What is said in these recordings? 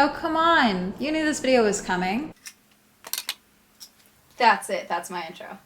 Oh, come on. You knew this video was coming. That's it. That's my intro.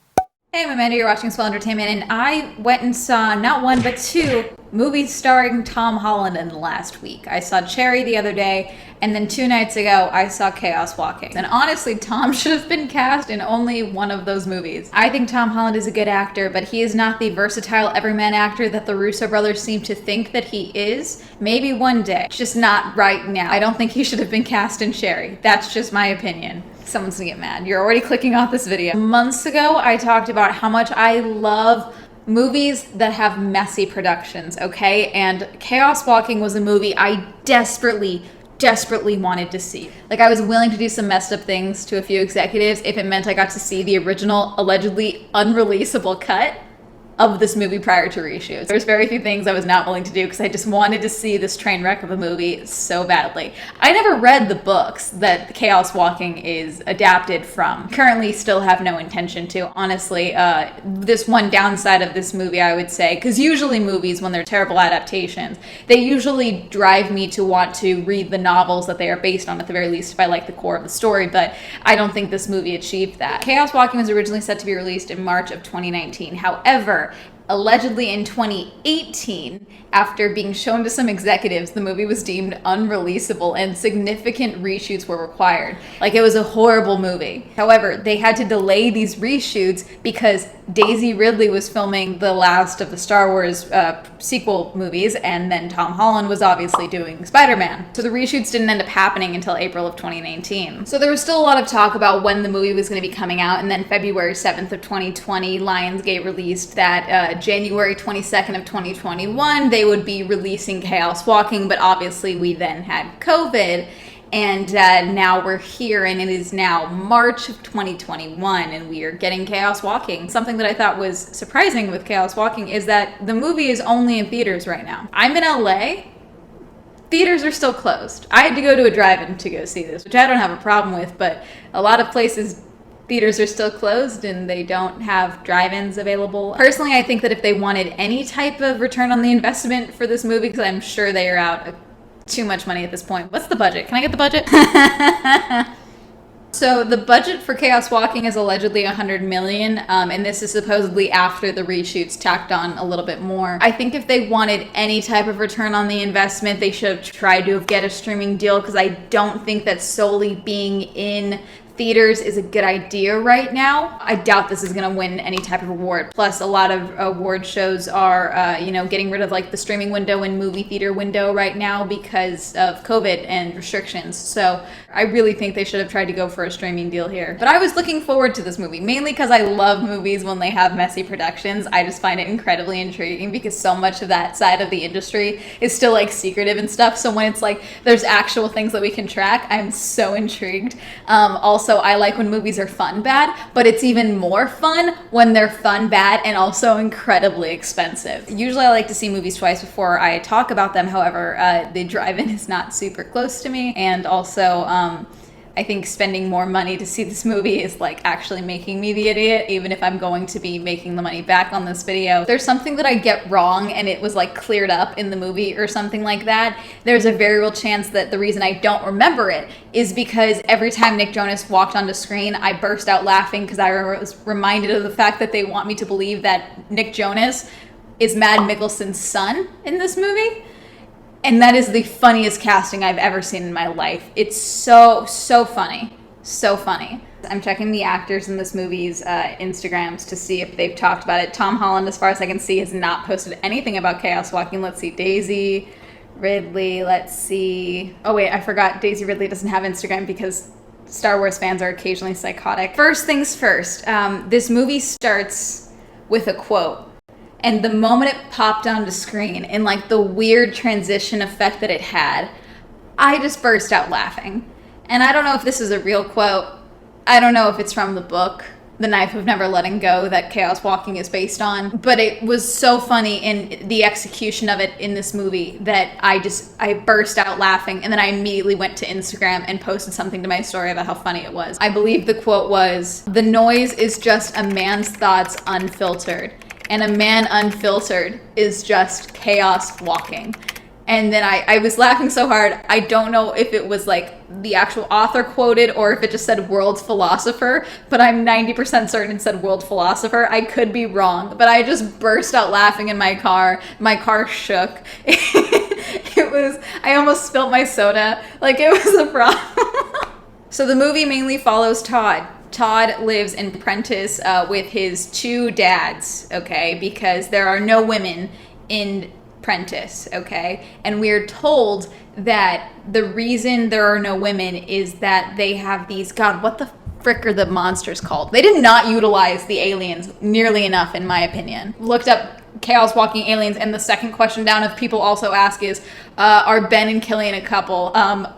Hey, I'm Amanda, you're watching Swell Entertainment, and I went and saw not one but two movies starring Tom Holland in the last week. I saw Cherry the other day, and then 2 nights ago, I saw Chaos Walking. And honestly, Tom should have been cast in only one of those movies. I think Tom Holland is a good actor, but he is not the versatile everyman actor that the Russo brothers seem to think that he is. Maybe one day, just not right now. I don't think he should have been cast in Cherry. That's just my opinion. Someone's gonna get mad. You're already clicking off this video. Months ago, I talked about how much I love movies that have messy productions, okay? And Chaos Walking was a movie I desperately wanted to see. Like, I was willing to do some messed up things to a few executives if it meant I got to see the original, allegedly unreleasable cut of this movie prior to reshoots. There's very few things I was not willing to do because I just wanted to see this train wreck of a movie so badly. I never read the books that Chaos Walking is adapted from. Currently still have no intention to. Honestly, this one downside of this movie, I would say, because usually movies, when they're terrible adaptations, they usually drive me to want to read the novels that they are based on, at the very least, if I like the core of the story, but I don't think this movie achieved that. Chaos Walking was originally set to be released in March of 2019. However, allegedly in 2018, after being shown to some executives, the movie was deemed unreleasable and significant reshoots were required. Like, it was a horrible movie. However, they had to delay these reshoots because Daisy Ridley was filming the last of the Star Wars sequel movies, and then Tom Holland was obviously doing Spider-Man. So the reshoots didn't end up happening until April of 2019. So there was still a lot of talk about when the movie was going to be coming out, and then February 7th of 2020, Lionsgate released that January 22nd of 2021, they would be releasing Chaos Walking, but obviously we then had COVID. And now we're here, and it is now March of 2021, and we are getting Chaos Walking. Something that I thought was surprising with Chaos Walking is that the movie is only in theaters right now. I'm in LA. Theaters are still closed. I had to go to a drive-in to go see this, which I don't have a problem with, but a lot of places, theaters are still closed and they don't have drive-ins available. Personally, I think that if they wanted any type of return on the investment for this movie, because I'm sure they are out too much money at this point. What's the budget? Can I get the budget? So the budget for Chaos Walking is allegedly $100 million, and this is supposedly after the reshoots tacked on a little bit more. I think if they wanted any type of return on the investment, they should have tried to get a streaming deal, because I don't think that solely being in theaters is a good idea right now. I doubt this is going to win any type of award. Plus, a lot of award shows are, getting rid of like the streaming window and movie theater window right now because of COVID and restrictions. So I really think they should have tried to go for a streaming deal here. But I was looking forward to this movie, mainly because I love movies when they have messy productions. I just find it incredibly intriguing because so much of that side of the industry is still like secretive and stuff. So when it's like there's actual things that we can track, I'm so intrigued. Also, I like when movies are fun bad, but it's even more fun when they're fun bad and also incredibly expensive. Usually I like to see movies twice before I talk about them. However, the drive-in is not super close to me, and also I think spending more money to see this movie is like actually making me the idiot, even if I'm going to be making the money back on this video. There's something that I get wrong and it was like cleared up in the movie or something like that. There's a very real chance that the reason I don't remember it is because every time Nick Jonas walked onto screen, I burst out laughing because I was reminded of the fact that they want me to believe that Nick Jonas is Mad Mikkelsen's son in this movie. And that is the funniest casting I've ever seen in my life. It's so funny. So funny. I'm checking the actors in this movie's Instagrams to see if they've talked about it. Tom Holland, as far as I can see, has not posted anything about Chaos Walking. Let's see. Daisy Ridley. Let's see. Oh, wait, I forgot. Daisy Ridley doesn't have Instagram because Star Wars fans are occasionally psychotic. First things first. This movie starts with a quote. And the moment it popped onto screen and like the weird transition effect that it had, I just burst out laughing. And I don't know if this is a real quote. I don't know if it's from the book, The Knife of Never Letting Go, that Chaos Walking is based on. But it was so funny in the execution of it in this movie that I burst out laughing. And then I immediately went to Instagram and posted something to my story about how funny it was. I believe the quote was, "The noise is just a man's thoughts unfiltered. And a man unfiltered is just chaos walking." And then I was laughing so hard, I don't know if it was like the actual author quoted or if it just said world philosopher, but I'm 90% certain it said world philosopher. I could be wrong, but I just burst out laughing in my car. My car shook. I almost spilled my soda. Like, it was a problem. So the movie mainly follows Todd. Todd lives in Prentice with his two dads, okay, because there are no women in Prentice, okay? And we're told that the reason there are no women is that they have these, God, what the frick are the monsters called? They did not utilize the aliens nearly enough, in my opinion. Looked up chaos walking aliens, and the second question down if people also ask is, are Ben and Killian a couple?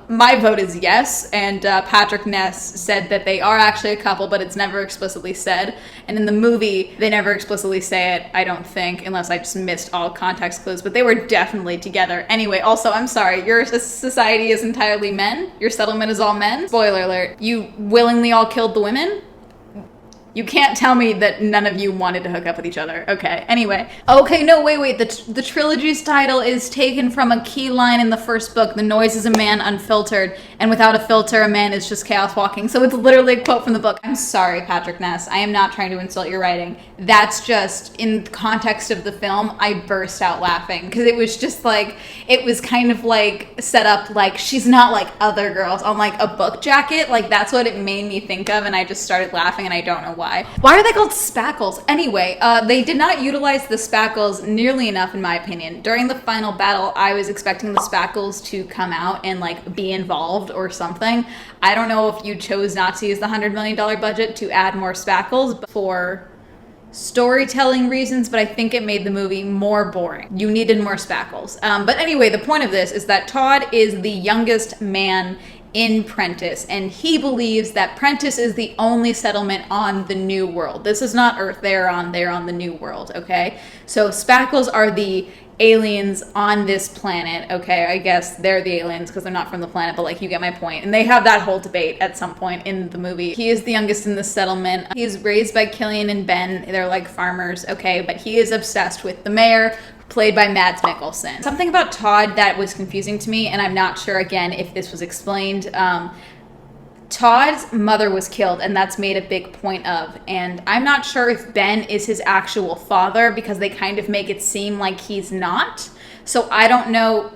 My vote is yes, and Patrick Ness said that they are actually a couple, but it's never explicitly said. And in the movie, they never explicitly say it, I don't think, unless I just missed all context clues, but they were definitely together. Anyway, also, I'm sorry, your society is entirely men? Your settlement is all men? Spoiler alert, you willingly all killed the women? You can't tell me that none of you wanted to hook up with each other. Okay, anyway. Okay, no, wait. The trilogy's title is taken from a key line in the first book. The noise is a man unfiltered, and without a filter, a man is just chaos walking. So it's literally a quote from the book. I'm sorry, Patrick Ness. I am not trying to insult your writing. That's just, in the context of the film, I burst out laughing. Because it was just like, it was kind of like set up like, she's not like other girls on like a book jacket. Like, that's what it made me think of, and I just started laughing, and I don't know why. Why are they called spackles? Anyway, they did not utilize the spackles nearly enough, in my opinion. During the final battle, I was expecting the spackles to come out and like be involved or something. I don't know if you chose not to use the $100 million budget to add more spackles for storytelling reasons, but I think it made the movie more boring. You needed more spackles. But anyway, the point of this is that Todd is the youngest man in Prentice, and he believes that Prentice is the only settlement on the new world. This is not Earth, they're on the new world, okay? So spackles are the aliens on this planet, okay? I guess they're the aliens because they're not from the planet, but like, you get my point. And they have that whole debate at some point in the movie. He is the youngest in the settlement. He's raised by Killian and Ben. They're like farmers, okay? But he is obsessed with the mayor, played by Mads Mikkelsen. Something about Todd that was confusing to me, and I'm not sure, again, if this was explained. Todd's mother was killed, and that's made a big point of. And I'm not sure if Ben is his actual father, because they kind of make it seem like he's not. So I don't know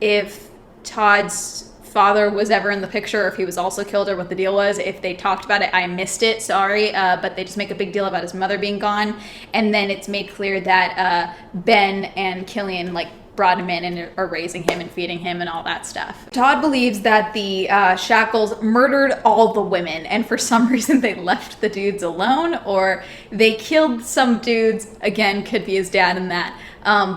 if Todd's father was ever in the picture, or if he was also killed, or what the deal was. If they talked about it, I missed it, sorry, but they just make a big deal about his mother being gone, and then it's made clear that Ben and Killian like brought him in and are raising him and feeding him and all that stuff. Todd believes that the Shackles murdered all the women, and for some reason they left the dudes alone, or they killed some dudes, again, could be his dad in that,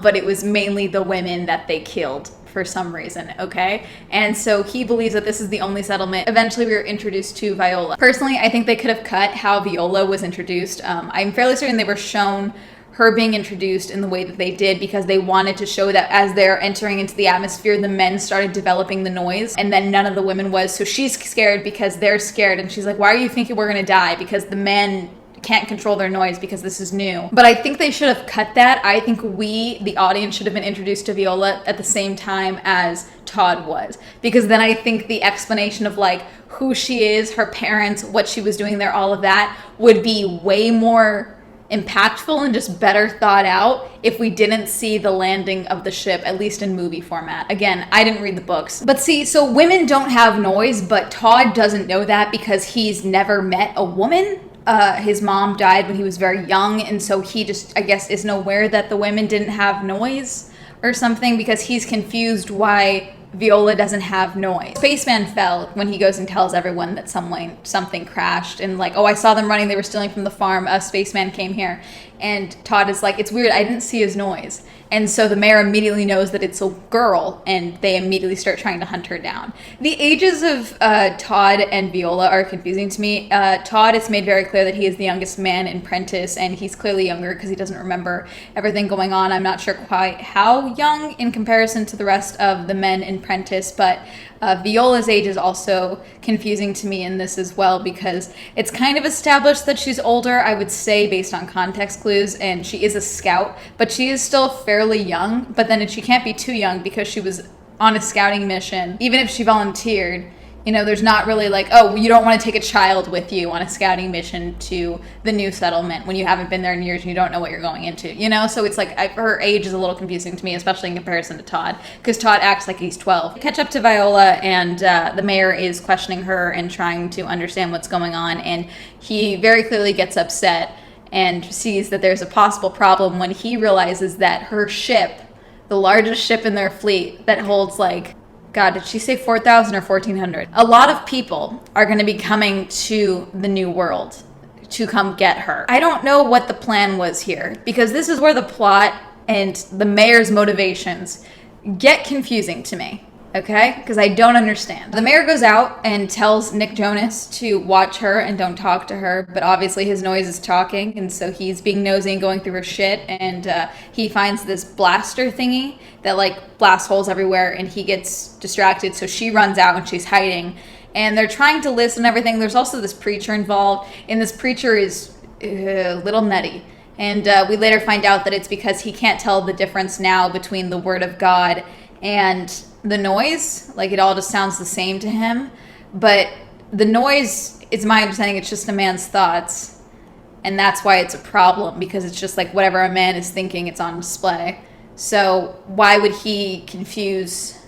but it was mainly the women that they killed for some reason, okay? And so he believes that this is the only settlement. Eventually we were introduced to Viola. Personally, I think they could have cut how Viola was introduced. I'm fairly certain they were shown her being introduced in the way that they did because they wanted to show that as they're entering into the atmosphere, the men started developing the noise, and then none of the women was. So she's scared because they're scared, and she's like, why are you thinking we're gonna die? Because the men can't control their noise because this is new. But I think they should have cut that. I think we, the audience, should have been introduced to Viola at the same time as Todd was, because then I think the explanation of like who she is, her parents, what she was doing there, all of that would be way more impactful and just better thought out if we didn't see the landing of the ship, at least in movie format. Again, I didn't read the books. But see, so women don't have noise, but Todd doesn't know that because he's never met a woman. His mom died when he was very young, and so he just, I guess, isn't aware that the women didn't have noise or something, because he's confused why Viola doesn't have noise. Spaceman fell when he goes and tells everyone that something crashed, and like, oh, I saw them running, they were stealing from the farm, a spaceman came here. And Todd is like, it's weird, I didn't see his noise. And so the mayor immediately knows that it's a girl, and they immediately start trying to hunt her down. The ages of Todd and Viola are confusing to me. Todd, it's made very clear that he is the youngest man in Prentice, and he's clearly younger because he doesn't remember everything going on. I'm not sure quite how young in comparison to the rest of the men in Prentice, but Viola's age is also confusing to me in this as well, because it's kind of established that she's older, I would say, based on context clues, and she is a scout, but she is still fairly young. But then she can't be too young because she was on a scouting mission. Even if she volunteered, you know, there's not really like, oh, you don't want to take a child with you on a scouting mission to the new settlement when you haven't been there in years and you don't know what you're going into, you know? So it's like, her age is a little confusing to me, especially in comparison to Todd, because Todd acts like he's 12. Catch up to Viola, and the mayor is questioning her and trying to understand what's going on, and he very clearly gets upset and sees that there's a possible problem when he realizes that her ship, the largest ship in their fleet that holds like, God, did she say 4,000 or 1,400? A lot of people are going to be coming to the new world to come get her. I don't know what the plan was here, because this is where the plot and the mayor's motivations get confusing to me. Okay? Because I don't understand. The mayor goes out and tells Nick Jonas to watch her and don't talk to her, but obviously his noise is talking, and so he's being nosy and going through her shit, and he finds this blaster thingy that like blasts holes everywhere, and he gets distracted, so she runs out and she's hiding, and they're trying to listen and everything. There's also this preacher involved, and this preacher is a little nutty. And we later find out that it's because he can't tell the difference now between the word of God and the noise. Like, it all just sounds the same to him. But the noise, it's my understanding, it's just a man's thoughts. And that's why it's a problem, because it's just like whatever a man is thinking, it's on display. So why would he confuse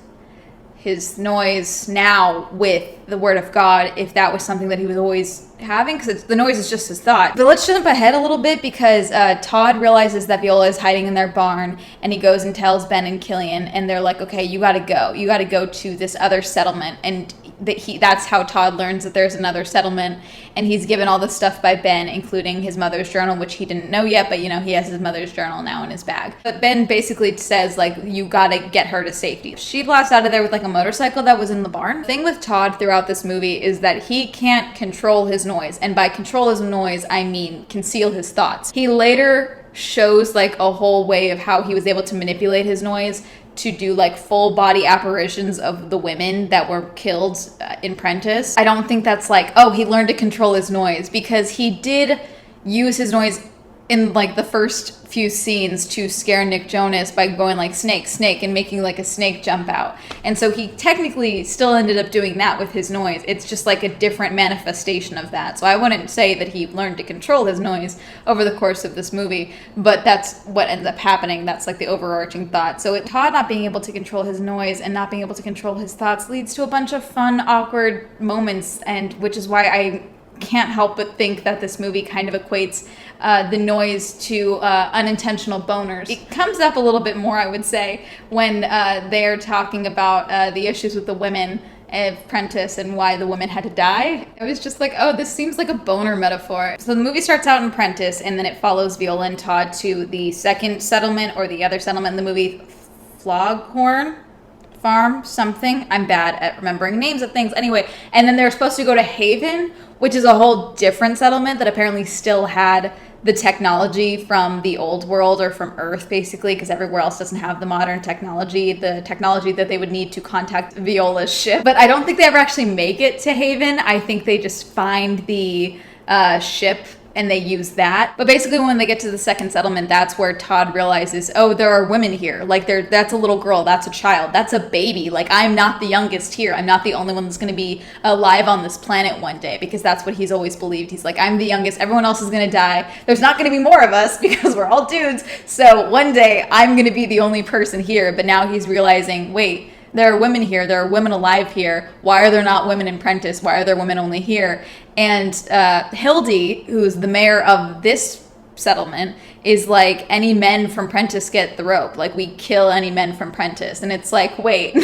his noise now with the word of God if that was something that he was always having? Because the noise is just his thought. But let's jump ahead a little bit, because Todd realizes that Viola is hiding in their barn, and he goes and tells Ben and Killian, and they're like, okay, you gotta go to this other settlement. And that's how Todd learns that there's another settlement, and he's given all this stuff by Ben, including his mother's journal, which he didn't know yet, but you know, he has his mother's journal now in his bag. But Ben basically says, like, you gotta get her to safety. She blasts out of there with like a motorcycle that was in the barn. The thing with Todd throughout this movie is that he can't control his noise, and by control his noise, I mean conceal his thoughts. He later shows like a whole way of how he was able to manipulate his noise to do like full body apparitions of the women that were killed in Prentiss. I don't think that's like, oh, he learned to control his noise, because he did use his noise in like the first few scenes to scare Nick Jonas by going like snake, snake, and making like a snake jump out. And so he technically still ended up doing that with his noise. It's just like a different manifestation of that. So I wouldn't say that he learned to control his noise over the course of this movie, but that's what ends up happening. That's like the overarching thought. So Todd not being able to control his noise and not being able to control his thoughts leads to a bunch of fun, awkward moments, and which is why I can't help but think that this movie kind of equates the noise to unintentional boners. It comes up a little bit more, I would say, when they're talking about the issues with the women of Prentiss and why the women had to die. I was just like, oh, this seems like a boner metaphor. So the movie starts out in Prentiss, and then it follows Viola and Todd to the second settlement, or the other settlement in the movie, Floghorn Farm something. I'm bad at remembering names of things. Anyway, and then they're supposed to go to Haven, which is a whole different settlement that apparently still had the technology from the old world, or from Earth, basically, because everywhere else doesn't have the modern technology, the technology that they would need to contact Viola's ship. But I don't think they ever actually make it to Haven. I think they just find the ship and they use that. But basically when they get to the second settlement, that's where Todd realizes, oh, there are women here. Like, that's a little girl, that's a child, that's a baby. Like, I'm not the youngest here. I'm not the only one that's gonna be alive on this planet one day, because that's what he's always believed. He's like, I'm the youngest, everyone else is gonna die. There's not gonna be more of us because we're all dudes. So one day I'm gonna be the only person here. But now he's realizing, wait, there are women here. There are women alive here. Why are there not women in Prentiss? Why are there women only here? And Hildy, who's the mayor of this settlement, is like, any men from Prentiss get the rope. Like, we kill any men from Prentiss. And it's like, wait,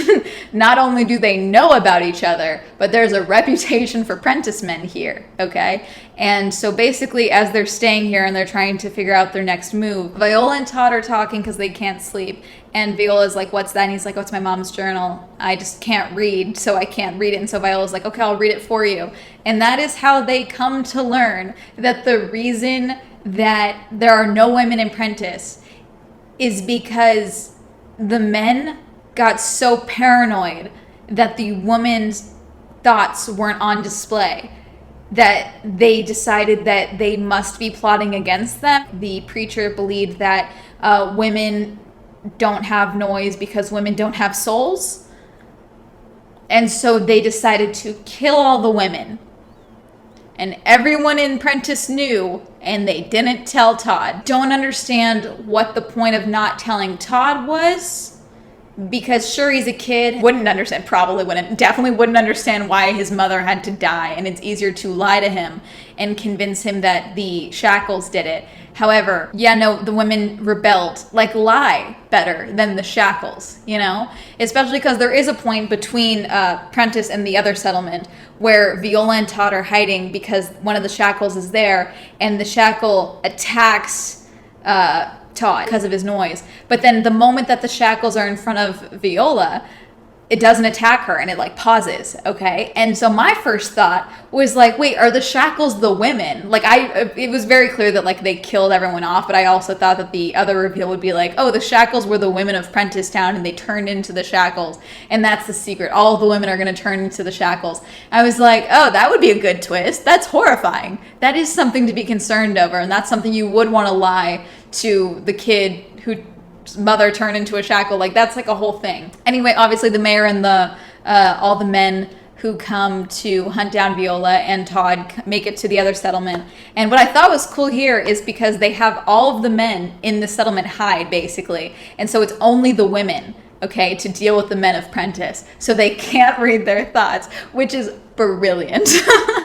not only do they know about each other, but there's a reputation for Prentiss men here, okay? And so basically, as they're staying here and they're trying to figure out their next move, Viola and Todd are talking because they can't sleep. And Viola's like, what's that? And he's like, oh, it's my mom's journal. I just can't read, so I can't read it. And so Viola's like, okay, I'll read it for you. And that is how they come to learn that the reason that there are no women in Prentiss is because the men got so paranoid that the woman's thoughts weren't on display, that they decided that they must be plotting against them. The preacher believed that women don't have noise because women don't have souls. And so they decided to kill all the women. And everyone in Prentiss knew, and they didn't tell Todd. Don't understand what the point of not telling Todd was, because sure, he's a kid, definitely wouldn't understand why his mother had to die, and it's easier to lie to him and convince him that the shackles did it. However, the women rebelled. Like, lie better than the shackles, Especially because there is a point between Prentiss and the other settlement where Viola and Todd are hiding because one of the shackles is there, and the shackle attacks Todd because of his noise. But then the moment that the shackles are in front of Viola, it doesn't attack her, and it pauses, okay? And so my first thought was wait, are the shackles the women? It was very clear that they killed everyone off, but I also thought that the other reveal would be the shackles were the women of Prentisstown, and they turned into the shackles, and that's the secret. All the women are going to turn into the shackles. I was oh, that would be a good twist. That's horrifying. That is something to be concerned over, and that's something you would want to lie to the kid who mother turned into a shackle. That's a whole thing. Anyway, obviously the mayor and all the men who come to hunt down Viola and Todd make it to the other settlement. And what I thought was cool here is because they have all of the men in the settlement hide, basically. And so it's only the women, okay, to deal with the men of Prentiss. So they can't read their thoughts, which is brilliant.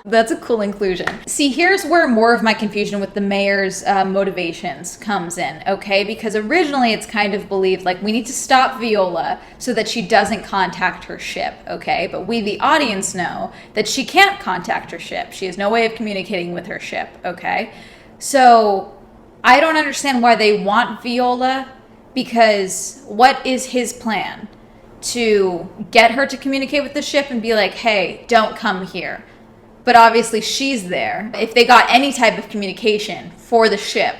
That's a cool inclusion. See, here's where more of my confusion with the mayor's motivations comes in, okay? Because originally it's kind of believed we need to stop Viola so that she doesn't contact her ship, okay? But we, the audience, know that she can't contact her ship. She has no way of communicating with her ship, okay? So I don't understand why they want Viola, because what is his plan? To get her to communicate with the ship and be hey, don't come here. But obviously she's there. If they got any type of communication for the ship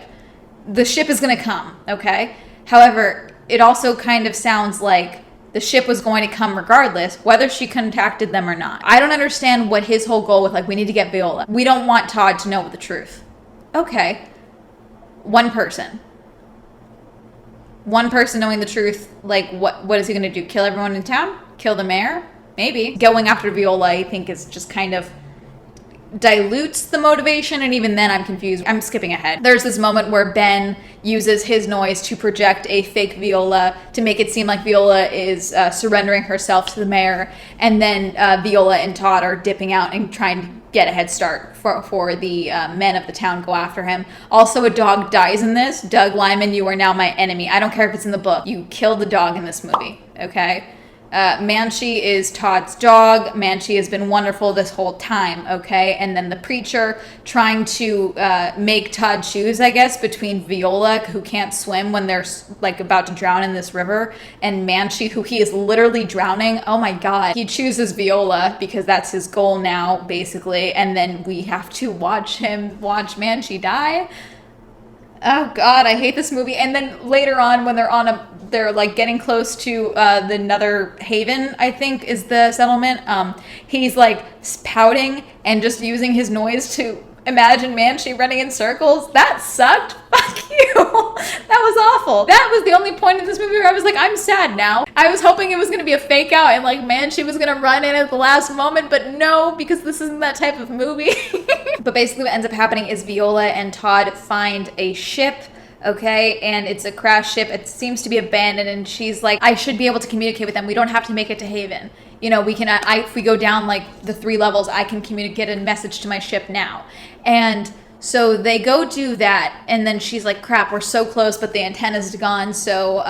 is going to come, okay? However, it also kind of sounds like the ship was going to come regardless, whether she contacted them or not. I don't understand what his whole goal with we need to get Viola. We don't want Todd to know the truth. Okay. One person knowing the truth, what is he going to do? Kill everyone in town? Kill the mayor? Maybe. Going after Viola, I think, is just kind of dilutes the motivation, and even then I'm confused. I'm skipping ahead. There's this moment where Ben uses his noise to project a fake Viola to make it seem like Viola is surrendering herself to the mayor, and then Viola and Todd are dipping out and trying to get a head start for the men of the town go after him. Also, a dog dies in this. Doug Lyman, you are now my enemy. I don't care if it's in the book. You killed the dog in this movie, okay? Manchi is Todd's dog. Manchi has been wonderful this whole time, okay? And then the preacher trying to make Todd choose, I guess, between Viola, who can't swim when they're about to drown in this river, and Manchi, who he is literally drowning. Oh my God. He chooses Viola because that's his goal now, basically. And then we have to watch Manchi die. Oh God, I hate this movie. And then later on, when they're getting close to the Nether Haven, I think is the settlement. He's pouting and just using his noise to imagine Manchi running in circles. That sucked. Fuck you. That was awful. That was the only point in this movie where I was I'm sad now. I was hoping it was going to be a fake out and Manchi was going to run in at the last moment, but no, because this isn't that type of movie. But basically what ends up happening is Viola and Todd find a ship, okay, and it's a crashed ship. It seems to be abandoned, and she's I should be able to communicate with them. We don't have to make it to Haven. We can, if we go down the 3 levels, I can communicate a message to my ship now. And so they go do that, and then she's crap, we're so close, but the antenna's gone, so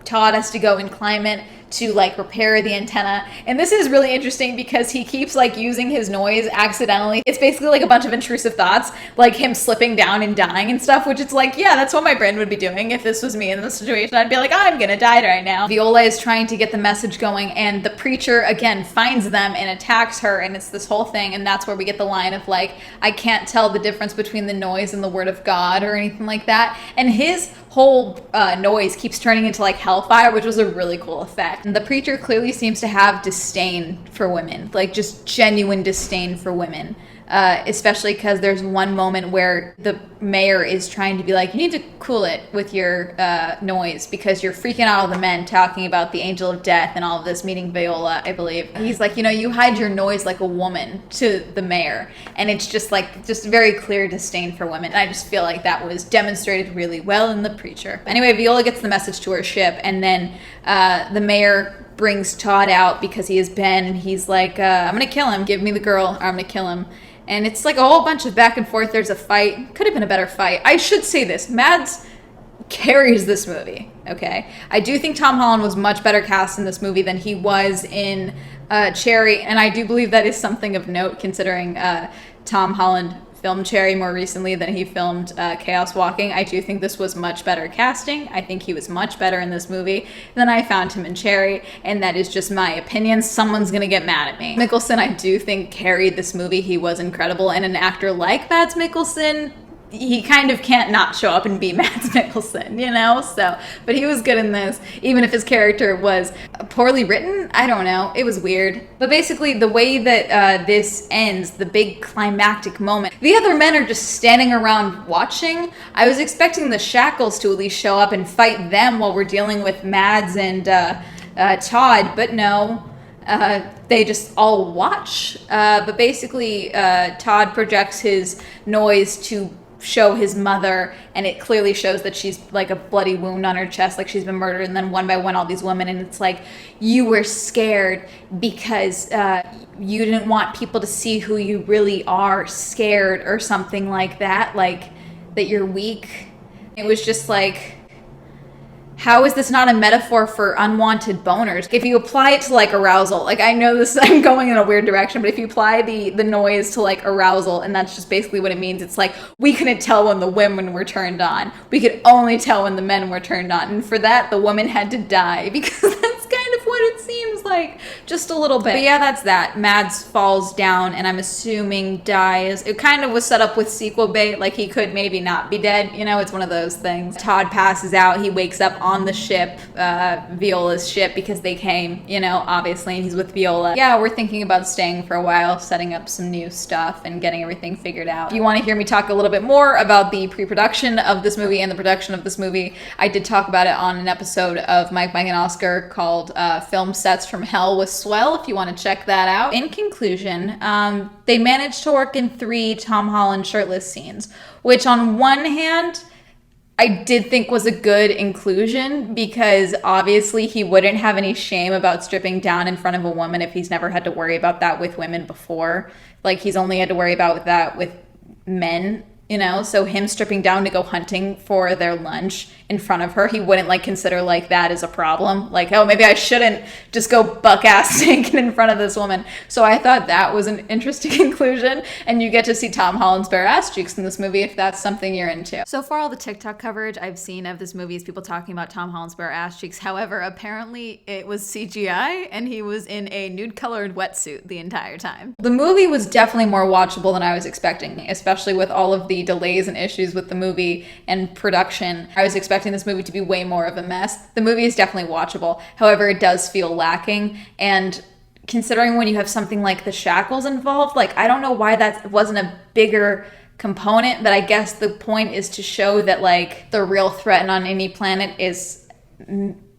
Todd has to go and climb it to repair the antenna. And this is really interesting because he keeps using his noise accidentally. It's basically a bunch of intrusive thoughts, him slipping down and dying and stuff, which it's yeah, that's what my brain would be doing if this was me in this situation. I'd be I'm gonna die right now. Viola is trying to get the message going, and the preacher again finds them and attacks her, and it's this whole thing. And that's where we get the line of I can't tell the difference between the noise and the word of God or anything like that. And his whole noise keeps turning into like hellfire, which was a really cool effect. And the preacher clearly seems to have disdain for women, like just genuine disdain for women. Especially because there's one moment where the mayor is trying to be like, you need to cool it with your noise because you're freaking out all the men talking about the angel of death and all of this, meeting Viola, I believe. He's like, you hide your noise like a woman to the mayor. And it's just very clear disdain for women. And I just feel like that was demonstrated really well in the preacher. Anyway, Viola gets the message to her ship, and then the mayor brings Todd out because he has been, and he's like, I'm gonna kill him, give me the girl, or I'm gonna kill him. And it's like a whole bunch of back and forth. There's a fight. Could have been a better fight. I should say this. Mads carries this movie, okay? I do think Tom Holland was much better cast in this movie than he was in Cherry. And I do believe that is something of note, considering Tom Holland filmed Cherry more recently than he filmed Chaos Walking. I do think this was much better casting. I think he was much better in this movie than I found him in Cherry, and that is just my opinion. Someone's gonna get mad at me. Mikkelsen, I do think, carried this movie. He was incredible, and an actor like Mads Mikkelsen, he kind of can't not show up and be Mads Mikkelsen, So, but he was good in this, even if his character was poorly written. I don't know. It was weird. But basically, the way that this ends, the big climactic moment, the other men are just standing around watching. I was expecting the Shackles to at least show up and fight them while we're dealing with Mads and Todd, but no. They just all watch. But basically, Todd projects his noise to show his mother, and it clearly shows that she's like a bloody wound on her chest, like she's been murdered, and then one by one all these women, and it's like, you were scared because you didn't want people to see who you really are, scared or something like that, like that you're weak. It was just like, how is this not a metaphor for unwanted boners? If you apply it to like arousal, like I know this, I'm going in a weird direction, but if you apply the noise to like arousal, and that's just basically what it means, it's like, we couldn't tell when the women were turned on. We could only tell when the men were turned on. And for that, the woman had to die, because that's kind of what it seems like, just a little bit. But yeah, that's that. Mads falls down, and I'm assuming dies. It kind of was set up with sequel bait, like he could maybe not be dead, it's one of those things. Todd passes out, he wakes up on the ship, Viola's ship, because they came, obviously, and he's with Viola. Yeah, we're thinking about staying for a while, setting up some new stuff and getting everything figured out. If you want to hear me talk a little bit more about the pre-production of this movie and the production of this movie, I did talk about it on an episode of Mike, and Oscar called Film Sets from Hell with Swell, if you want to check that out. In conclusion, they managed to work in 3 Tom Holland shirtless scenes, which on one hand, I did think was a good inclusion, because obviously he wouldn't have any shame about stripping down in front of a woman if he's never had to worry about that with women before. Like, he's only had to worry about that with men, so him stripping down to go hunting for their lunch in front of her, he wouldn't consider that as a problem. Like, oh, maybe I shouldn't just go buck-ass naked in front of this woman. So I thought that was an interesting conclusion, and you get to see Tom Holland's bare ass cheeks in this movie if that's something you're into. So far, all the TikTok coverage I've seen of this movie is people talking about Tom Holland's bare ass cheeks. However, apparently it was CGI, and he was in a nude-colored wetsuit the entire time. The movie was definitely more watchable than I was expecting, especially with all of the delays and issues with the movie and production. I was expecting this movie to be way more of a mess. The movie is definitely watchable. However, it does feel lacking. And considering when you have something like the shackles involved, I don't know why that wasn't a bigger component, but I guess the point is to show that the real threat on any planet is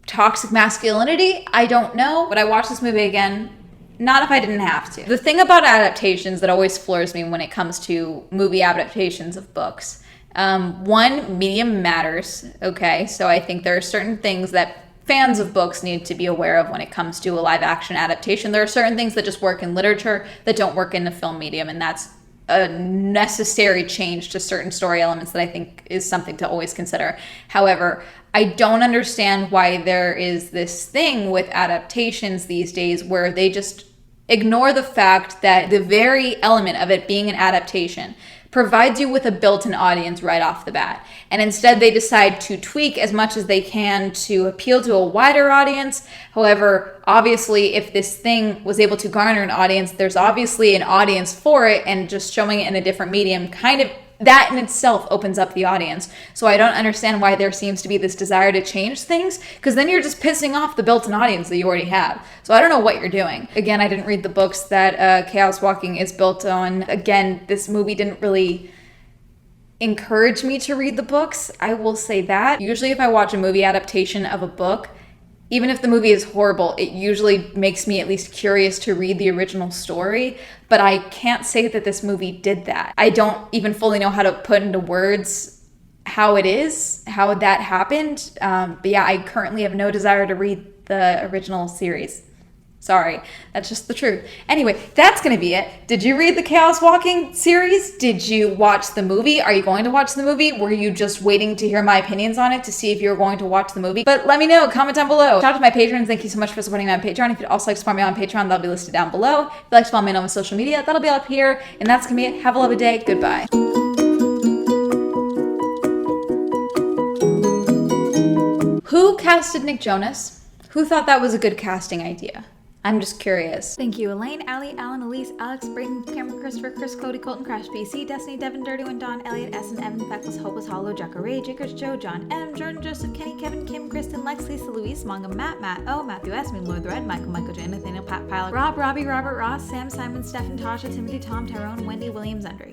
toxic masculinity. I don't know. Would I watch this movie again? Not if I didn't have to. The thing about adaptations that always floors me when it comes to movie adaptations of books, one, medium matters, okay? So I think there are certain things that fans of books need to be aware of when it comes to a live action adaptation. There are certain things that just work in literature that don't work in the film medium, and that's a necessary change to certain story elements that I think is something to always consider. However, I don't understand why there is this thing with adaptations these days where they just ignore the fact that the very element of it being an adaptation provides you with a built-in audience right off the bat. And instead they decide to tweak as much as they can to appeal to a wider audience. However, obviously, if this thing was able to garner an audience, there's obviously an audience for it, and just showing it in a different medium kind of that in itself opens up the audience. So I don't understand why there seems to be this desire to change things, because then you're just pissing off the built-in audience that you already have. So I don't know what you're doing. Again, I didn't read the books that Chaos Walking is built on. Again, this movie didn't really encourage me to read the books. I will say that. Usually if I watch a movie adaptation of a book, even if the movie is horrible, it usually makes me at least curious to read the original story, but I can't say that this movie did that. I don't even fully know how to put into words how that happened. But yeah, I currently have no desire to read the original series. Sorry, that's just the truth. Anyway, that's going to be it. Did you read the Chaos Walking series? Did you watch the movie? Are you going to watch the movie? Were you just waiting to hear my opinions on it to see if you're going to watch the movie? But let me know, comment down below. Shout out to my patrons. Thank you so much for supporting me on Patreon. If you'd also like to support me on Patreon, that'll be listed down below. If you'd like to follow me on my social media, that'll be up here. And that's going to be it. Have a lovely day. Goodbye. Who casted Nick Jonas? Who thought that was a good casting idea? I'm just curious. Thank you, Elaine, Allie, Alan, Elise, Alex, Brayden, Cameron, Christopher, Chris, Cody, Colton, Crash, BC, Destiny, Devin, Dirty One, Don, Elliot, Essen, Evan, Feckless, Hopeless, Hollow, Jacka, Ray, Jakers, Joe, John, M, Jordan, Joseph, Kenny, Kevin, Kim, Kristen, Lex, Lisa, Louise, Manga, Matt, O, Matthew S, Moon, Lord the Red, Michael, J, Nathaniel, Pat, Pilot, Rob, Robbie, Robert, Ross, Sam, Simon, Stephen, Tasha, Timothy, Tom, Tyrone, Wendy, Williams, Andre.